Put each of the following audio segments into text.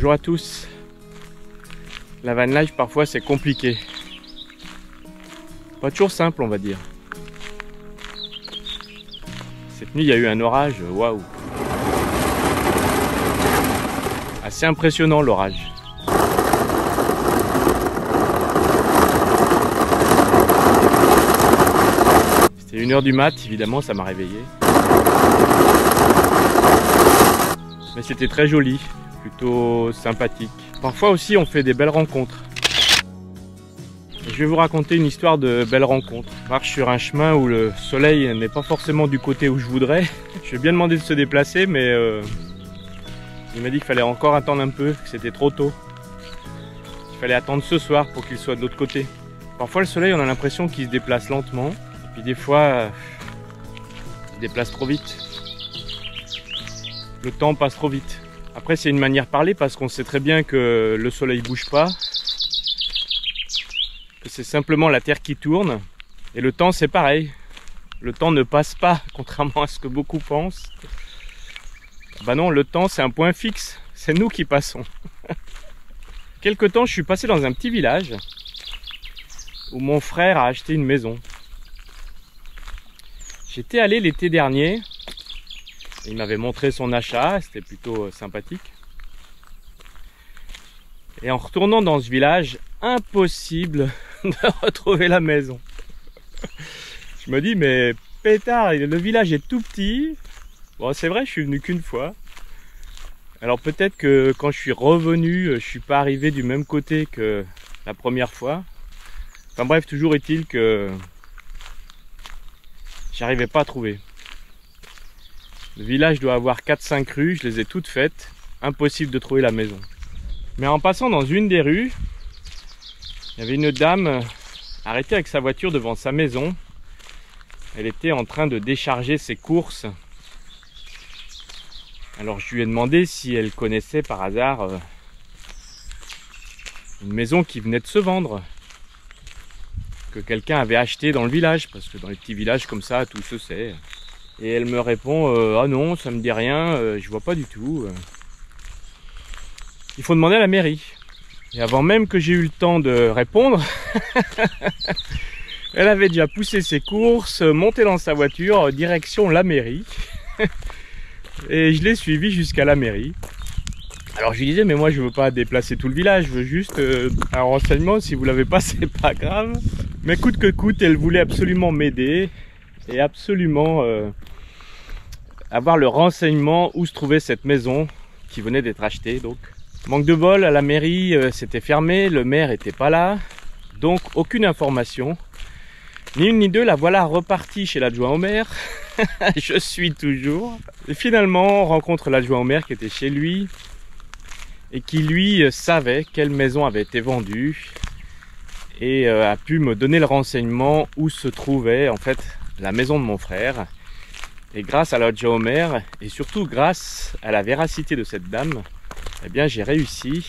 Bonjour à tous. La van life parfois c'est compliqué. Pas toujours simple on va dire. Cette nuit il y a eu un orage, waouh. Assez impressionnant l'orage. C'était 1h du mat, évidemment ça m'a réveillé. Mais c'était très joli, plutôt sympathique. Parfois aussi on fait des belles rencontres. Je vais vous raconter une histoire de belles rencontres. Je marche sur un chemin où le soleil n'est pas forcément du côté où je voudrais. Je lui ai bien demandé de se déplacer mais il m'a dit qu'il fallait encore attendre un peu, que c'était trop tôt. Il fallait attendre ce soir pour qu'il soit de l'autre côté. Parfois le soleil on a l'impression qu'il se déplace lentement. Et puis des fois il se déplace trop vite. Le temps passe trop vite. Après c'est une manière de parler parce qu'on sait très bien que le soleil bouge pas. Que c'est simplement la terre qui tourne. Et le temps c'est pareil. Le temps ne passe pas, contrairement à ce que beaucoup pensent. Bah non, le temps c'est un point fixe. C'est nous qui passons. Quelque temps je suis passé dans un petit village où mon frère a acheté une maison. J'étais allé l'été dernier. Il m'avait montré son achat, c'était plutôt sympathique. Et en retournant dans ce village, impossible de retrouver la maison. Je me dis, mais pétard, le village est tout petit. Bon, c'est vrai, je suis venu qu'une fois. Alors peut-être que quand je suis revenu, je suis pas arrivé du même côté que la première fois. Enfin bref, toujours est-il que j'arrivais pas à trouver. Le village doit avoir 4-5 rues, je les ai toutes faites. Impossible de trouver la maison. Mais en passant dans une des rues, il y avait une dame arrêtée avec sa voiture devant sa maison. Elle était en train de décharger ses courses. Alors je lui ai demandé si elle connaissait par hasard une maison qui venait de se vendre. Que quelqu'un avait acheté dans le village, parce que dans les petits villages comme ça, tout se sait. Et elle me répond ah non, ça me dit rien, je vois pas du tout. Il faut demander à la mairie. Et avant même que j'ai eu le temps de répondre, elle avait déjà poussé ses courses, monté dans sa voiture, direction la mairie. Et je l'ai suivie jusqu'à la mairie. Alors je lui disais mais moi je veux pas déplacer tout le village, je veux juste un renseignement, si vous l'avez pas c'est pas grave. Mais coûte que coûte, elle voulait absolument m'aider. Et absolument avoir le renseignement où se trouvait cette maison qui venait d'être achetée. Donc manque de bol, à la mairie c'était fermé, le maire était pas là, donc aucune information. Ni une ni deux, la voilà repartie chez l'adjoint au maire. Je suis toujours. Et finalement on rencontre l'adjoint au maire qui était chez lui et qui lui savait quelle maison avait été vendue et a pu me donner le renseignement où se trouvait en fait la maison de mon frère. Et grâce à l'adjoint au maire et surtout grâce à la véracité de cette dame, eh bien j'ai réussi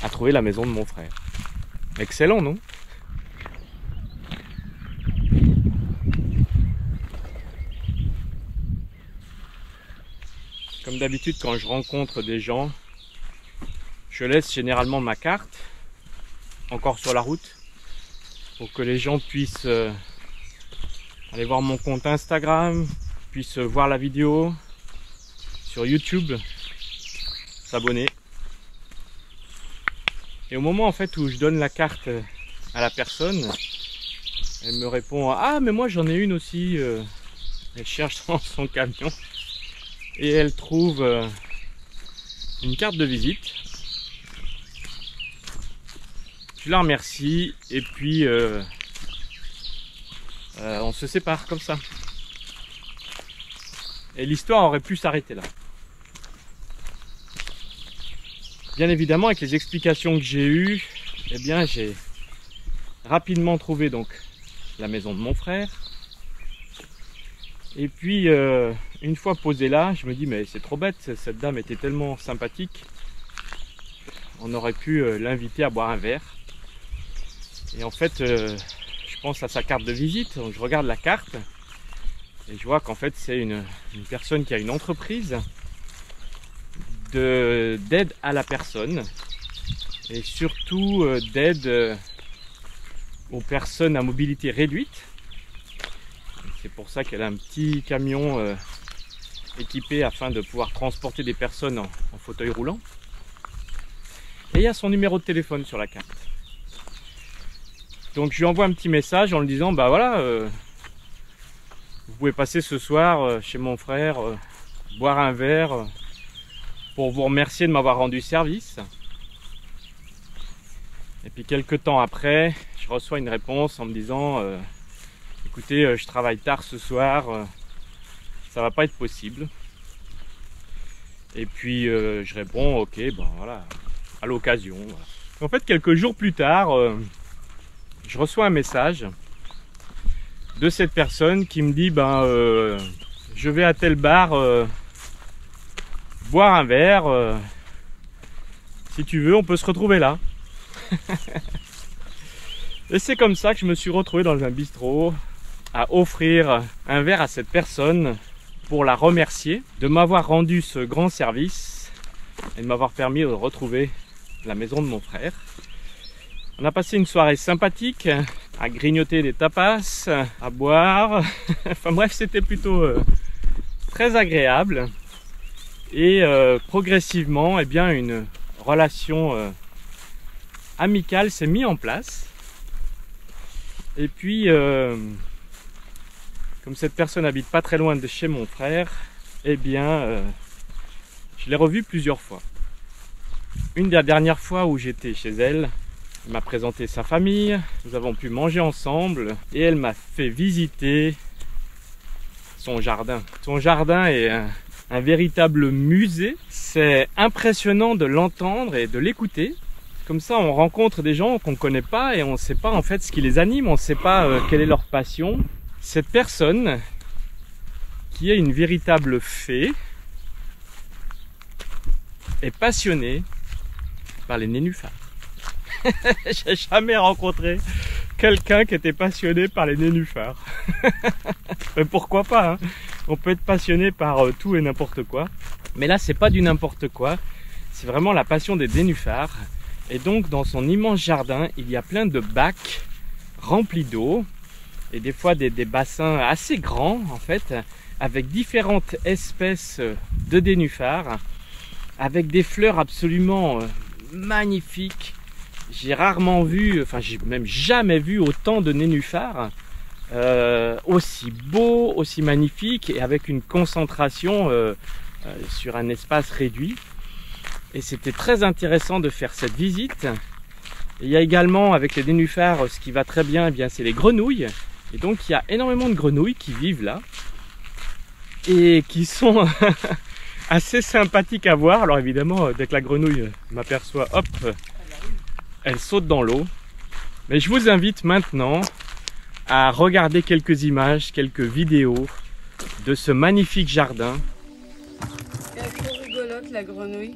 à trouver la maison de mon frère. Excellent, non? Comme d'habitude quand je rencontre des gens, je laisse généralement ma carte encore sur la route pour que les gens puissent aller voir mon compte Instagram, puissent voir la vidéo sur YouTube, s'abonner. Et au moment en fait où je donne la carte à la personne, elle me répond ah mais moi j'en ai une aussi. Elle cherche dans son camion et elle trouve une carte de visite. Je la remercie et puis on se sépare comme ça. Et l'histoire aurait pu s'arrêter là. Bien évidemment, avec les explications que j'ai eues, eh bien j'ai rapidement trouvé donc la maison de mon frère. Et puis une fois posé là, je me dis mais c'est trop bête, cette dame était tellement sympathique. On aurait pu l'inviter à boire un verre. Et en fait, je pense à sa carte de visite, donc je regarde la carte et je vois qu'en fait c'est une personne qui a une entreprise d'aide à la personne et surtout d'aide aux personnes à mobilité réduite. C'est pour ça qu'elle a un petit camion équipé afin de pouvoir transporter des personnes en fauteuil roulant. Et il y a son numéro de téléphone sur la carte. Donc je lui envoie un petit message en lui disant bah voilà, vous pouvez passer ce soir chez mon frère, boire un verre pour vous remercier de m'avoir rendu service. Et puis quelques temps après, je reçois une réponse en me disant écoutez, je travaille tard ce soir, ça va pas être possible. Et puis je réponds ok, bon voilà, à l'occasion. Voilà. En fait, quelques jours plus tard, je reçois un message de cette personne qui me dit ben je vais à tel bar boire un verre, si tu veux on peut se retrouver là. Et c'est comme ça que je me suis retrouvé dans un bistrot à offrir un verre à cette personne pour la remercier de m'avoir rendu ce grand service et de m'avoir permis de retrouver la maison de mon frère. On a passé une soirée sympathique à grignoter des tapas, à boire. Enfin bref, c'était plutôt très agréable. Et progressivement, eh bien, une relation amicale s'est mise en place. Et puis, comme cette personne habite pas très loin de chez mon frère, eh bien, je l'ai revue plusieurs fois. Une des dernières fois où j'étais chez elle, elle m'a présenté sa famille, nous avons pu manger ensemble et elle m'a fait visiter son jardin. Son jardin est un véritable musée. C'est impressionnant de l'entendre et de l'écouter. Comme ça, on rencontre des gens qu'on ne connaît pas et on ne sait pas en fait ce qui les anime, on ne sait pas quelle est leur passion. Cette personne, qui est une véritable fée, est passionnée par les nénuphars. J'ai jamais rencontré quelqu'un qui était passionné par les nénuphars. Mais pourquoi pas, hein, on peut être passionné par tout et n'importe quoi. Mais là, c'est pas du n'importe quoi. C'est vraiment la passion des nénuphars. Et donc, dans son immense jardin, il y a plein de bacs remplis d'eau. Et des fois, des bassins assez grands, en fait, avec différentes espèces de nénuphars. Avec des fleurs absolument magnifiques. J'ai rarement vu, enfin j'ai même jamais vu autant de nénuphars aussi beaux, aussi magnifiques et avec une concentration sur un espace réduit. Et c'était très intéressant de faire cette visite. Et il y a également avec les nénuphars, ce qui va très bien, eh bien c'est les grenouilles. Et donc il y a énormément de grenouilles qui vivent là et qui sont assez sympathiques à voir. Alors évidemment, dès que la grenouille m'aperçoit, hop, elle saute dans l'eau. Mais je vous invite maintenant à regarder quelques images, quelques vidéos de ce magnifique jardin. Elle est trop rigolote la grenouille.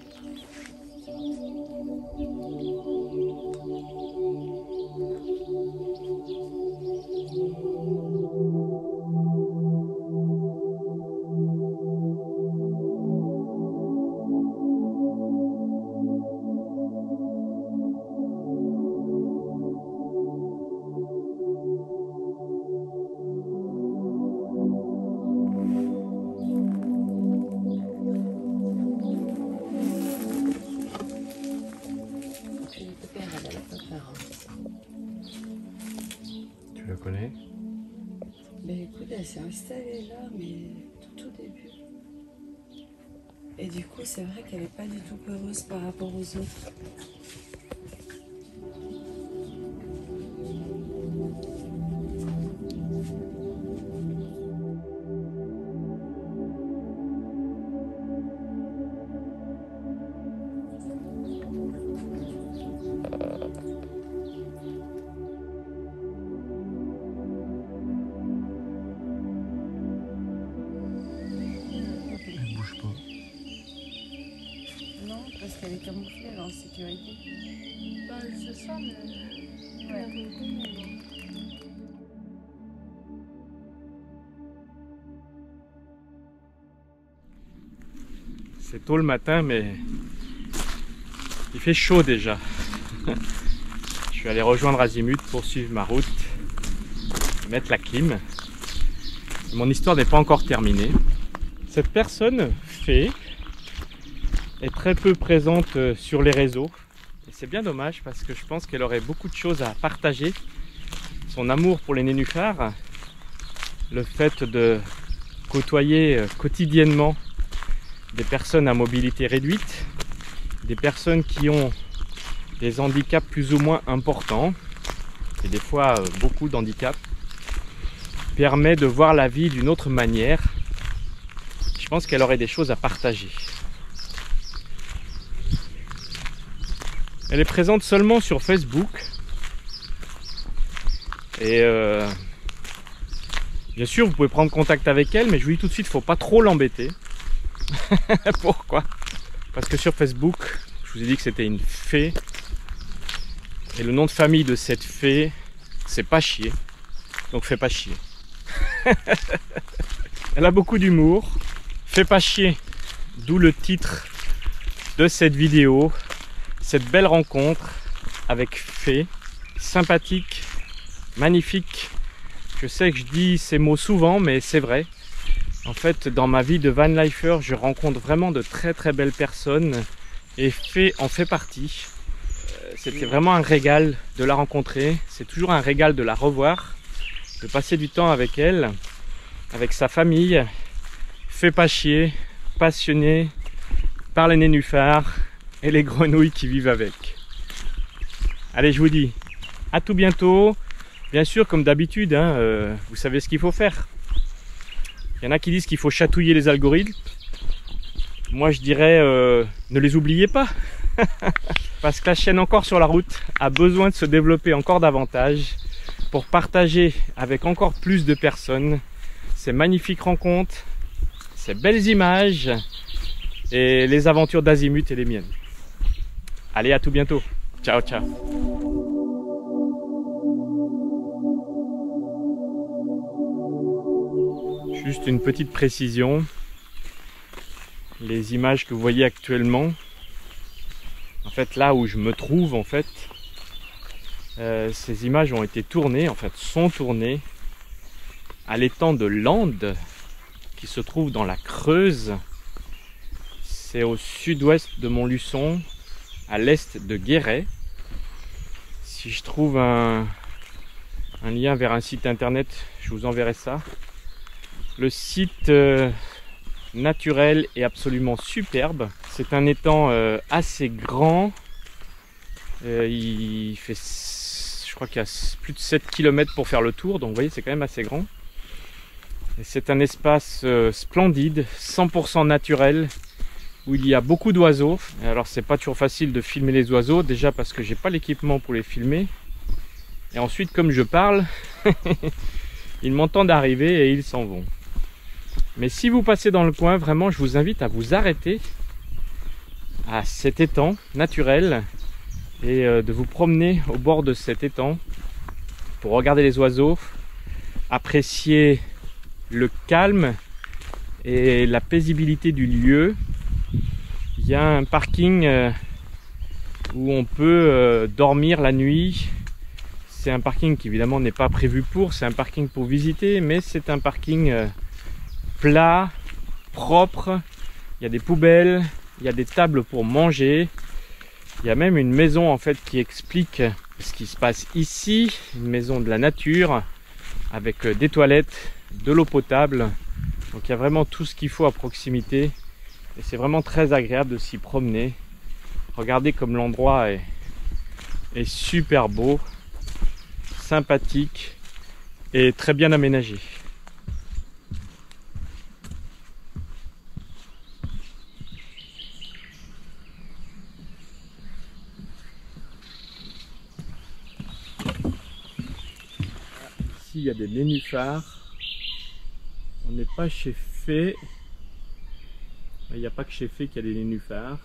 Tu la connais? Ben écoute, elle s'est installée là, mais tout au début. Et du coup, c'est vrai qu'elle n'est pas du tout peureuse par rapport aux autres. Non, parce qu'elle est camouflée, elle est en sécurité. Bah, c'est ça, mais ouais. C'est tôt le matin, mais il fait chaud déjà. Je suis allé rejoindre Azimut pour suivre ma route, mettre la clim. Mon histoire n'est pas encore terminée. Cette personne, Fée, est très peu présente sur les réseaux. Et c'est bien dommage parce que je pense qu'elle aurait beaucoup de choses à partager. Son amour pour les nénuphars, le fait de côtoyer quotidiennement des personnes à mobilité réduite, des personnes qui ont des handicaps plus ou moins importants, et des fois beaucoup d'handicaps, permet de voir la vie d'une autre manière. Je pense qu'elle aurait des choses à partager. Elle est présente seulement sur Facebook. Et bien sûr, vous pouvez prendre contact avec elle, mais je vous dis tout de suite, il ne faut pas trop l'embêter. Pourquoi? Parce que sur Facebook, je vous ai dit que c'était une fée. Et le nom de famille de cette fée, c'est pas chier. Donc fais pas chier. Elle a beaucoup d'humour. Fais pas chier. D'où le titre de cette vidéo. Cette belle rencontre avec Fée. Sympathique, magnifique. Je sais que je dis ces mots souvent, mais c'est vrai. En fait, dans ma vie de van lifer, je rencontre vraiment de très très belles personnes. Et Fée en fait partie. C'était vraiment un régal de la rencontrer. C'est toujours un régal de la revoir. De passer du temps avec elle, avec sa famille. Fait pas chier, passionné par les nénuphars et les grenouilles qui vivent avec. Allez, je vous dis à tout bientôt. Bien sûr, comme d'habitude, vous savez ce qu'il faut faire. Il y en a qui disent qu'il faut chatouiller les algorithmes. Moi, je dirais ne les oubliez pas. Parce que la chaîne Encore sur la route a besoin de se développer encore davantage pour partager avec encore plus de personnes ces magnifiques rencontres, ces belles images et les aventures d'Azimut et les miennes. Allez, à tout bientôt. Ciao, ciao. Juste une petite précision. Les images que vous voyez actuellement, en fait là où je me trouve en fait, ces images ont été tournées, en fait sont tournées à l'étang de Landes qui se trouve dans la Creuse. C'est au sud-ouest de Montluçon, à l'est de Guéret. Si je trouve un lien vers un site internet, je vous enverrai ça. Le site naturel est absolument superbe. C'est un étang assez grand. Il fait, je crois qu'il y a plus de 7 km pour faire le tour, donc vous voyez, c'est quand même assez grand. C'est un espace splendide, 100% naturel, où il y a beaucoup d'oiseaux. Alors c'est pas toujours facile de filmer les oiseaux, déjà parce que j'ai pas l'équipement pour les filmer. Et ensuite, comme je parle, ils m'entendent arriver et ils s'en vont. Mais si vous passez dans le coin, vraiment, je vous invite à vous arrêter à cet étang naturel et de vous promener au bord de cet étang pour regarder les oiseaux, apprécier le calme et la paisibilité du lieu. Il y a un parking où on peut dormir la nuit. C'est un parking qui évidemment n'est pas prévu pour, c'est un parking pour visiter, mais c'est un parking plat, propre. Il y a des poubelles, il y a des tables pour manger. Il y a même une maison en fait qui explique ce qui se passe ici, une maison de la nature avec des toilettes, de l'eau potable. Donc il y a vraiment tout ce qu'il faut à proximité et c'est vraiment très agréable de s'y promener. Regardez comme l'endroit est super beau, sympathique et très bien aménagé. Ici il y a des nénuphars. On n'est pas chez Fée. Il n'y a pas que chez Fée qu'il y a des nénuphars.